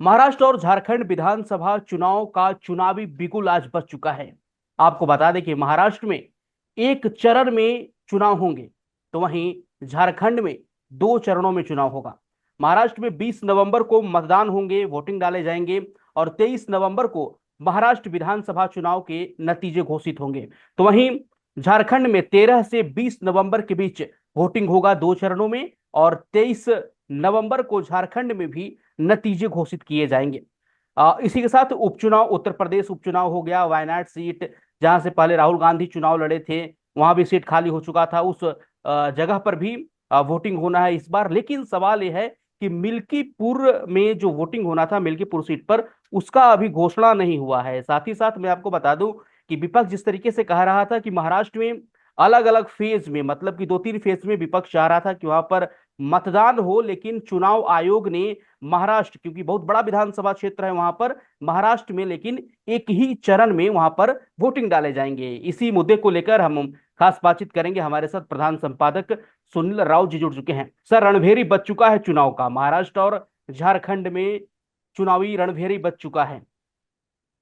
महाराष्ट्र और झारखंड विधानसभा चुनाव का चुनावी बिगुल आज बज चुका है। आपको बता दें कि महाराष्ट्र में एक चरण में चुनाव होंगे, तो वहीं झारखंड में दो चरणों में चुनाव होगा। महाराष्ट्र में 20 नवंबर को मतदान होंगे, वोटिंग डाले जाएंगे और 23 नवंबर को महाराष्ट्र विधानसभा चुनाव के नतीजे घोषित होंगे। तो वहीं झारखंड में 13 से 20 नवंबर के बीच वोटिंग होगा दो चरणों में, और 23 नवंबर को झारखंड में भी नतीजे घोषित किए जाएंगे। इसी के साथ उपचुनाव, उत्तर प्रदेश उपचुनाव हो गया। वायनाड सीट, जहां से पहले राहुल गांधी चुनाव लड़े थे, वहां भी सीट खाली हो चुका था। उस जगह पर भी वोटिंग होना है इस बार। लेकिन सवाल यह है कि मिल्कीपुर में जो वोटिंग होना था, मिल्कीपुर सीट पर, उसका अभी घोषणा नहीं हुआ है। साथ ही साथ मैं आपको बता दूं कि विपक्ष जिस तरीके से कह रहा था कि महाराष्ट्र में अलग अलग फेज में, मतलब कि दो तीन फेज में विपक्ष चाह रहा था कि वहां पर मतदान हो, लेकिन चुनाव आयोग ने महाराष्ट्र, क्योंकि बहुत बड़ा विधानसभा क्षेत्र है वहां पर महाराष्ट्र में, लेकिन एक ही चरण में वहां पर वोटिंग डाले जाएंगे। इसी मुद्दे को लेकर हम खास बातचीत करेंगे। हमारे साथ प्रधान संपादक सुनील राव जी जुड़ चुके हैं। सर, रणभेरी बज चुका है चुनाव का, महाराष्ट्र और झारखंड में चुनावी रणभेरी बज चुका है।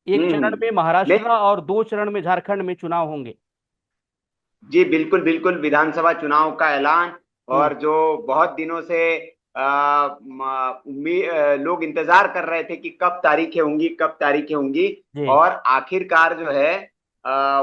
एक चरण में नहीं। महाराष्ट्र और दो चरण में झारखंड में चुनाव होंगे। जी, बिल्कुल बिल्कुल, विधानसभा चुनाव का ऐलान। हम्म। और जो बहुत दिनों से लोग इंतजार कर रहे थे कि कब तारीखें होंगी, कब तारीखें होंगी। जी। और आखिरकार जो है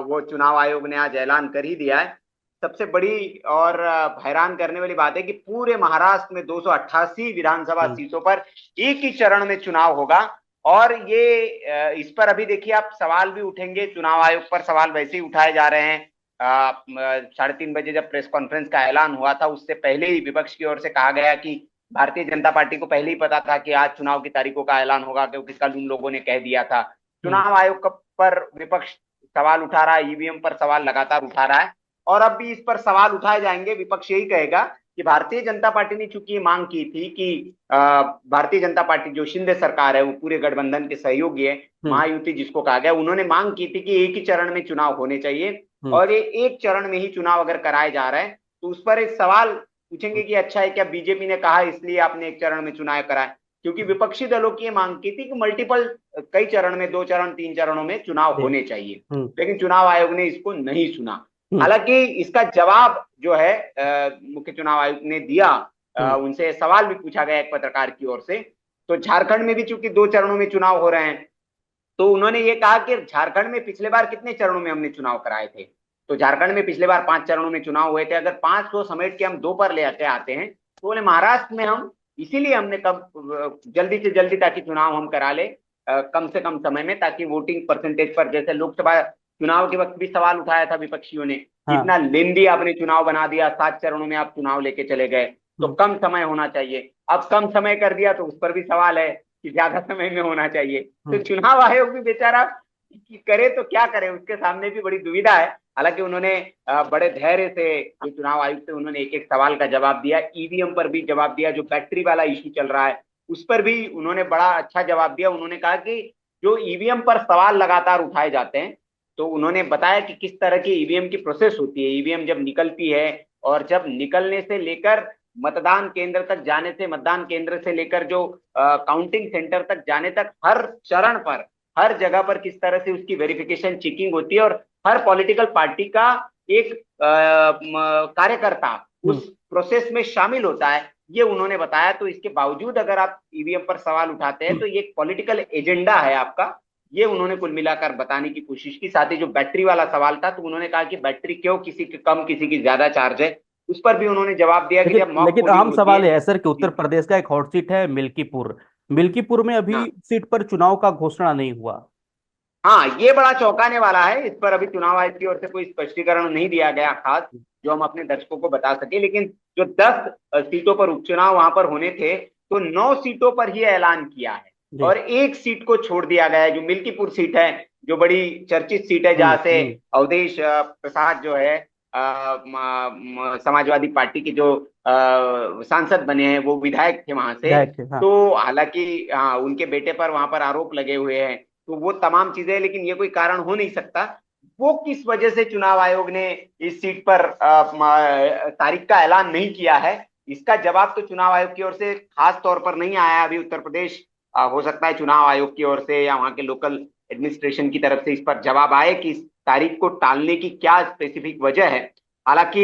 वो चुनाव आयोग ने आज ऐलान कर ही दिया है। सबसे बड़ी और हैरान करने वाली बात है कि पूरे महाराष्ट्र में 288 विधानसभा हम्म। सीटों पर एक ही चरण में चुनाव होगा। और ये इस पर अभी देखिए, आप सवाल भी उठेंगे, चुनाव आयोग पर सवाल वैसे ही उठाए जा रहे हैं। 3:30 बजे जब प्रेस कॉन्फ्रेंस का ऐलान हुआ था, उससे पहले ही विपक्ष की ओर से कहा गया कि भारतीय जनता पार्टी को पहले ही पता था कि आज चुनाव की तारीखों का ऐलान होगा, क्योंकि कल उन लोगों ने कह दिया था। हम्म। चुनाव आयोग पर विपक्ष सवाल उठा रहा है, ईवीएम पर सवाल लगातार उठा रहा है। और अब भी इस पर सवाल उठाए जाएंगे। विपक्ष यही कहेगा कि भारतीय जनता पार्टी ने चूंकि मांग की थी कि भारतीय जनता पार्टी, जो शिंदे सरकार है, वो पूरे गठबंधन के सहयोगी है, हम्म। महायुति जिसको कहा गया, उन्होंने मांग की थी कि एक ही चरण में चुनाव होने चाहिए। हम्म। और ये एक चरण में ही चुनाव अगर कराए जा रहे हैं, तो उस पर एक सवाल पूछेंगे कि अच्छा है, क्या बीजेपी ने कहा इसलिए आपने एक चरण में चुनाव कराए? क्योंकि विपक्षी दलों की ये मांग की थी कि मल्टीपल, कई चरण में, दो चरण, तीन चरणों में चुनाव जी। होने चाहिए। हम्म। लेकिन चुनाव आयोग ने इसको नहीं सुना। हम्म। हालांकि इसका जवाब जो है मुख्य चुनाव आयुक्त ने दिया। हम्म। उनसे सवाल भी पूछा गया एक पत्रकार की ओर से। तो झारखंड में भी चूंकि दो चरणों में चुनाव हो रहे हैं, तो उन्होंने ये कहा कि झारखंड में पिछले बार कितने चरणों में हमने चुनाव कराए थे। तो झारखंड में पिछले बार 5 चरणों में चुनाव हुए थे। अगर 5 को समेट के हम दो पर ले आते हैं, तो बोले महाराष्ट्र में हम इसीलिए हमने कब जल्दी से जल्दी, ताकि चुनाव हम करा ले कम से कम समय में, ताकि वोटिंग परसेंटेज पर, जैसे लोकसभा चुनाव के वक्त भी सवाल उठाया था विपक्षियों ने कि हाँ। इतना लेंदी आपने चुनाव बना दिया, 7 चरणों में आप चुनाव लेके चले गए, तो हम्म। कम समय होना चाहिए। अब कम समय कर दिया, तो उस पर भी सवाल है कि ज्यादा समय में होना चाहिए। तो हम्म। चुनाव आयोग भी बेचारा करे तो क्या करे, उसके सामने भी बड़ी दुविधा है। हालांकि उन्होंने बड़े धैर्य से, जो चुनाव आयुक्त से, उन्होंने एक एक सवाल का जवाब दिया। ईवीएम पर भी जवाब दिया, जो बैटरी वाला इश्यू चल रहा है उस पर भी उन्होंने बड़ा अच्छा जवाब दिया। उन्होंने कहा कि जो ईवीएम पर सवाल लगातार उठाए जाते हैं, तो उन्होंने बताया कि किस तरह की ईवीएम की प्रोसेस होती है। ईवीएम जब निकलती है, और जब निकलने से लेकर मतदान केंद्र तक जाने से, मतदान केंद्र से लेकर जो काउंटिंग सेंटर तक जाने तक, हर चरण पर, हर जगह पर किस तरह से उसकी वेरिफिकेशन, चेकिंग होती है। और हर पॉलिटिकल पार्टी का एक कार्यकर्ता हम्म। उस प्रोसेस में शामिल होता है, ये उन्होंने बताया। तो इसके बावजूद अगर आप ईवीएम पर सवाल उठाते हैं, तो ये एक पॉलिटिकल एजेंडा है आपका, ये उन्होंने कुल मिलाकर बताने की कोशिश की। साथ ही जो बैटरी वाला सवाल था, तो उन्होंने कहा कि बैटरी क्यों किसी की कम, किसी की ज्यादा चार्ज है, उस पर भी उन्होंने जवाब दिया कि लेकिन जब मॉक लेकिन पोलिंग अहम होती सवाल है। यह है सर कि उत्तर प्रदेश का एक हॉट सीट है मिल्कीपुर। मिल्कीपुर में अभी हाँ, सीट पर चुनाव का घोषणा नहीं हुआ। हाँ, ये बड़ा चौंकाने वाला है। इस पर अभी चुनाव आयोग की ओर से कोई स्पष्टीकरण नहीं दिया गया खास, जो हम अपने दर्शकों को बता सके। लेकिन जो 10 सीटों पर उपचुनाव वहां पर होने थे, तो 9 सीटों पर ही ऐलान किया है। जी। और एक सीट को छोड़ दिया गया है, जो मिल्कीपुर सीट है, जो बड़ी चर्चित सीट है, हम्म। जहां से हम्म। अवधेश प्रसाद जो है, समाजवादी पार्टी के जो सांसद बने हैं, वो विधायक थे वहां से। विधायक थे, हाँ। तो हालांकि हाँ, उनके बेटे पर वहां पर आरोप लगे हुए हैं, तो वो तमाम चीजें, लेकिन ये कोई कारण हो नहीं सकता। वो किस वजह से चुनाव आयोग ने इस सीट पर तारीख का ऐलान नहीं किया है, इसका जवाब तो चुनाव आयोग की ओर से खास तौर पर नहीं आया अभी उत्तर प्रदेश हो सकता है चुनाव आयोग की ओर से या वहाँ के लोकल एडमिनिस्ट्रेशन की तरफ से इस पर जवाब आए कि इस तारीख को टालने की क्या स्पेसिफिक वजह है। हालांकि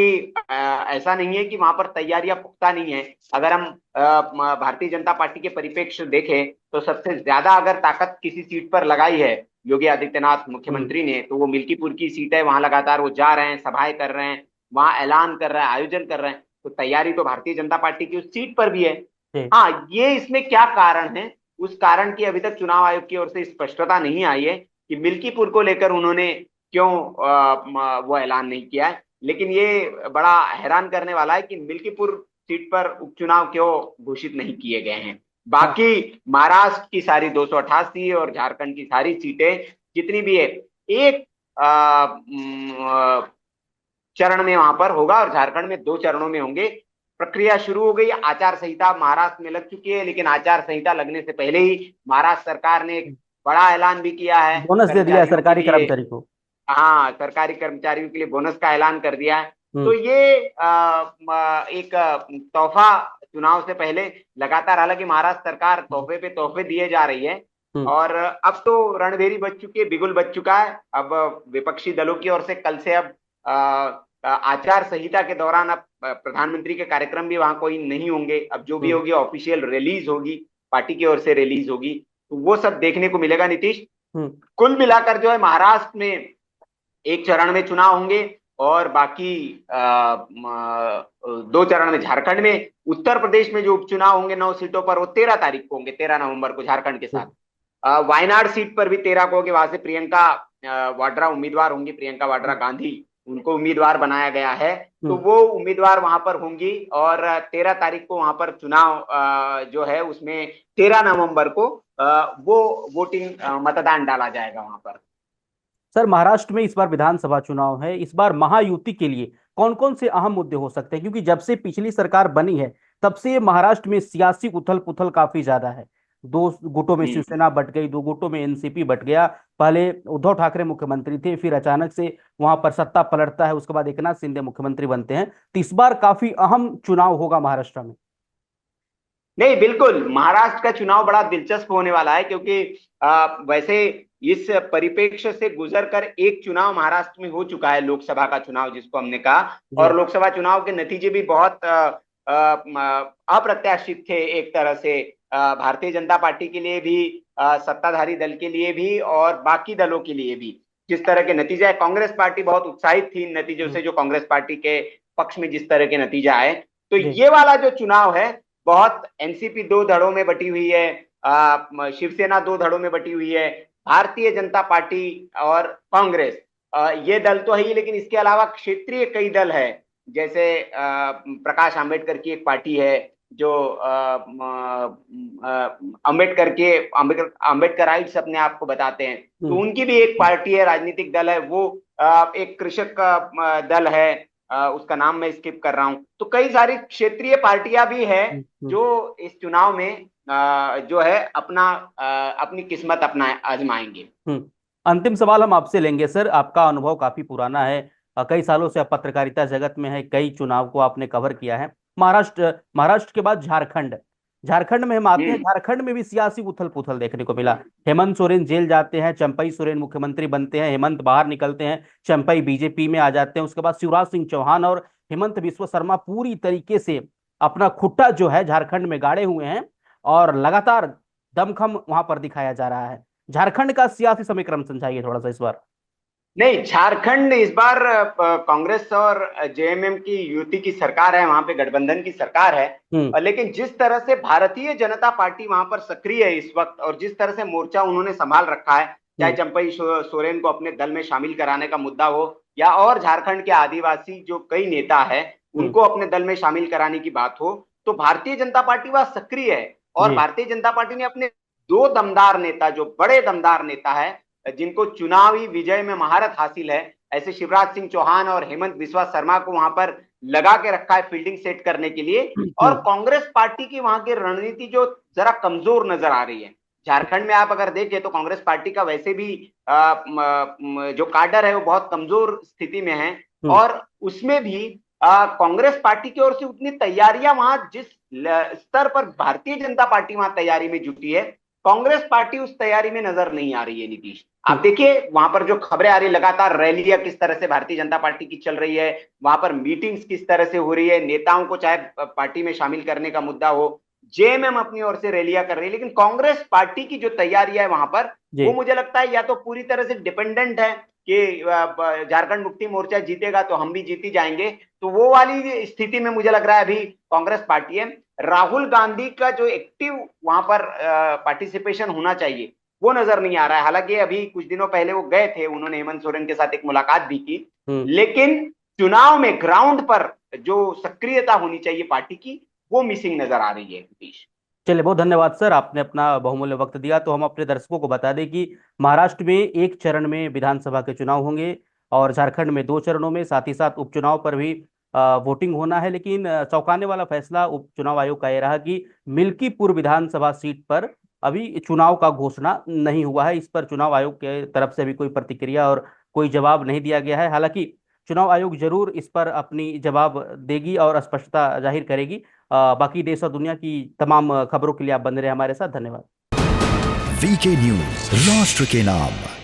ऐसा नहीं है कि वहां पर तैयारियां पुख्ता नहीं है। अगर हम भारतीय जनता पार्टी के परिप्रेक्ष्य देखें तो सबसे ज्यादा अगर ताकत किसी सीट पर लगाई है योगी आदित्यनाथ हम्म। मुख्यमंत्री ने, तो वो मिल्कीपुर की सीट है। वहां लगातार वो जा रहे हैं, सभाएं कर रहे हैं, वहां ऐलान कर रहे हैं, आयोजन कर रहे हैं। तो तैयारी तो भारतीय जनता पार्टी की उस सीट पर भी है। ठीक। हाँ, ये इसमें क्या कारण है, उस कारण की अभी तक चुनाव आयोग की ओर से स्पष्टता नहीं आई है कि मिल्कीपुर को लेकर उन्होंने क्यों वो ऐलान नहीं किया है। लेकिन ये बड़ा हैरान करने वाला है कि मिल्कीपुर सीट पर उपचुनाव क्यों घोषित नहीं किए गए हैं। हाँ बाकी महाराष्ट्र की सारी 288 और झारखंड की सारी सीटें जितनी भी है, एक चरण में वहां पर होगा और झारखंड में 2 चरणों में होंगे। प्रक्रिया शुरू हो गई। आचार संहिता महाराष्ट्र में लग चुकी है, लेकिन आचार संहिता लगने से पहले ही महाराष्ट्र सरकार ने एक बड़ा ऐलान भी किया है बोनस दे दिया है कर्मचारियों के सरकारी लिए। कर्मचारी को। हाँ, सरकारी कर्मचारियों के लिए बोनस का ऐलान कर दिया है। तो हम्म। ये एक तोहफा चुनाव से पहले लगातार, हालांकि महाराष्ट्र सरकार तोहफे पे तोहफे दिए जा रही है। हम्म। और अब तो रणभेरी बज चुकी है, बिगुल बज चुका है। अब विपक्षी दलों की ओर से कल से अब आचार संहिता के दौरान अब प्रधानमंत्री के कार्यक्रम भी वहां कोई नहीं होंगे। अब जो भी हम्म। होगी ऑफिशियल रिलीज होगी, पार्टी की ओर से रिलीज होगी, तो वो सब देखने को मिलेगा नीतीश। हम्म। कुल मिलाकर जो है महाराष्ट्र में एक चरण में चुनाव होंगे और बाकी 2 चरण में झारखंड में। उत्तर प्रदेश में जो उपचुनाव होंगे 9 सीटों पर, वो 13 तारीख को होंगे, 13 नवंबर को झारखंड के साथ। हम्म। वायनाड सीट पर भी 13 को होंगे। वहां से प्रियंका वाड्रा उम्मीदवार होंगी, प्रियंका वाड्रा गांधी, उनको उम्मीदवार बनाया गया है। तो हम्म। वो उम्मीदवार वहां पर होंगी और 13 तारीख को वहां पर चुनाव जो है उसमें 13 नवंबर को वो वोटिंग मतदान डाला जाएगा वहां पर। सर, महाराष्ट्र में इस बार विधानसभा चुनाव है। इस बार महायुति के लिए कौन कौन से अहम मुद्दे हो सकते हैं, क्योंकि जब से पिछली सरकार बनी है तब से महाराष्ट्र में सियासी उथल पुथल काफी ज्यादा है। दो गुटों में हम्म। शिवसेना बट गई, दो गुटों में एनसीपी बट गया। पहले उद्धव ठाकरे मुख्यमंत्री थे, फिर अचानक से वहां पर सत्ता पलटता है, उसके बाद एकनाथ शिंदे मुख्यमंत्री बनते हैं। तो इस बार काफी अहम चुनाव होगा महाराष्ट्र में। नहीं, बिल्कुल महाराष्ट्र का चुनाव बड़ा दिलचस्प होने वाला है, क्योंकि वैसे इस परिप्रेक्ष्य से गुजर कर एक चुनाव महाराष्ट्र में हो चुका है, लोकसभा का चुनाव जिसको हमने कहा। जी। और लोकसभा चुनाव के नतीजे भी बहुत अप्रत्याशित थे एक तरह से, भारतीय जनता पार्टी के लिए भी, सत्ताधारी दल के लिए भी और बाकी दलों के लिए भी। जिस तरह के नतीजे, कांग्रेस पार्टी बहुत उत्साहित थी इन नतीजों हम्म। से, जो कांग्रेस पार्टी के पक्ष में जिस तरह के नतीजे आए। तो जी। ये वाला जो चुनाव है, बहुत एनसीपी 2 धड़ों में बटी हुई है, शिवसेना 2 धड़ों में बटी हुई है, भारतीय जनता पार्टी और कांग्रेस, ये दल तो है ही, लेकिन इसके अलावा क्षेत्रीय कई दल है। जैसे प्रकाश आंबेडकर की एक पार्टी है जो अम्बेडकर के अम्बेडकराइट्स अपने आप को बताते हैं, तो हम्म। उनकी भी एक पार्टी है, राजनीतिक दल है वो। एक कृषक का दल है, उसका नाम मैं स्किप कर रहा हूं। तो कई सारी क्षेत्रीय पार्टियां भी है हम्म। जो इस चुनाव में जो है अपनी किस्मत अपना आजमाएंगे। हम्म। अंतिम सवाल हम आपसे लेंगे सर। आपका अनुभव काफी पुराना है, कई सालों से आप पत्रकारिता जगत में है, कई चुनाव को आपने कवर किया है। महाराष्ट्र के बाद झारखंड। झारखंड में हम आते हैं। हम्म। झारखंड में भी सियासी उथल पुथल देखने को मिला। हेमंत सोरेन जेल जाते हैं, चंपई सोरेन मुख्यमंत्री बनते हैं, हेमंत बाहर निकलते हैं, चंपई बीजेपी में आ जाते हैं। उसके बाद शिवराज सिंह चौहान और हेमंत बिस्व शर्मा पूरी तरीके से अपना खुट्टा जो है झारखंड में गाड़े हुए हैं और लगातार दमखम वहां पर दिखाया जा रहा है। झारखंड का सियासी समीकरण समझाइए थोड़ा सा इस बार। नहीं, झारखंड इस बार कांग्रेस और जेएमएम की युति की सरकार है, वहां पे गठबंधन की सरकार है। हम्म। लेकिन जिस तरह से भारतीय जनता पार्टी वहां पर सक्रिय है इस वक्त, और जिस तरह से मोर्चा उन्होंने संभाल रखा है, चाहे हम्म। चंपई सोरेन को अपने दल में शामिल कराने का मुद्दा हो, या और झारखंड के आदिवासी जो कई नेता है हम्म। उनको अपने दल में शामिल कराने की बात हो, तो भारतीय जनता पार्टी वह सक्रिय है। और जी। भारतीय जनता पार्टी ने अपने 2 दमदार नेता, जो बड़े दमदार नेता है, जिनको चुनावी विजय में महारत हासिल है, ऐसे शिवराज सिंह चौहान और हेमंत बिस्वा शर्मा को वहां पर लगा के रखा है फील्डिंग सेट करने के लिए। और हम्म। कांग्रेस पार्टी की वहां की रणनीति जो जरा कमजोर नजर आ रही है। झारखंड में आप अगर देखें तो कांग्रेस पार्टी का वैसे भी जो काडर है वो बहुत कमजोर स्थिति में है। हम्म। और उसमें भी कांग्रेस पार्टी की ओर से उतनी तैयारियां वहां जिस स्तर पर भारतीय जनता पार्टी वहां तैयारी में जुटी है, कांग्रेस पार्टी उस तैयारी में नजर नहीं आ रही है नीतीश। आप देखिए वहां पर जो खबरें आ रही, लगातार रैलियां किस तरह से भारतीय जनता पार्टी की चल रही है, वहां पर मीटिंग्स किस तरह से हो रही है, नेताओं को चाहे पार्टी में शामिल करने का मुद्दा हो, जेएमएम अपनी ओर से रैलियां कर रही है, लेकिन कांग्रेस पार्टी की जो तैयारी है वहां पर, वो मुझे लगता है या तो पूरी तरह से डिपेंडेंट है कि झारखंड मुक्ति मोर्चा जीतेगा तो हम भी जीती जाएंगे, तो वो वाली स्थिति में मुझे लग रहा है अभी कांग्रेस पार्टी है। राहुल गांधी का जो एक्टिव वहां पर पार्टिसिपेशन होना चाहिए वो नजर नहीं आ रहा है। हालांकि अभी कुछ दिनों पहले वो गए थे, उन्होंने हेमंत सोरेन के साथ एक मुलाकात भी की, लेकिन चुनाव में ग्राउंड पर जो सक्रियता होनी चाहिए पार्टी की, वो मिसिंग नजर आ रही है नीतीश। चलिए, बहुत धन्यवाद सर, आपने अपना बहुमूल्य वक्त दिया। तो हम अपने दर्शकों को बता दें कि महाराष्ट्र में एक चरण में विधानसभा के चुनाव होंगे और झारखंड में 2 चरणों में, साथ ही साथ उपचुनाव पर भी वोटिंग होना है। लेकिन चौंकाने वाला फैसला उपचुनाव आयोग का यह रहा कि मिल्कीपुर विधानसभा सीट पर अभी चुनाव का घोषणा नहीं हुआ है। इस पर चुनाव आयोग के तरफ से भी कोई प्रतिक्रिया और कोई जवाब नहीं दिया गया है। हालांकि चुनाव आयोग जरूर इस पर अपनी जवाब देगी और स्पष्टता जाहिर करेगी। बाकी देश और दुनिया की तमाम खबरों के लिए आप बने रहे हमारे साथ। धन्यवाद। वीके न्यूज, राष्ट्र के नाम।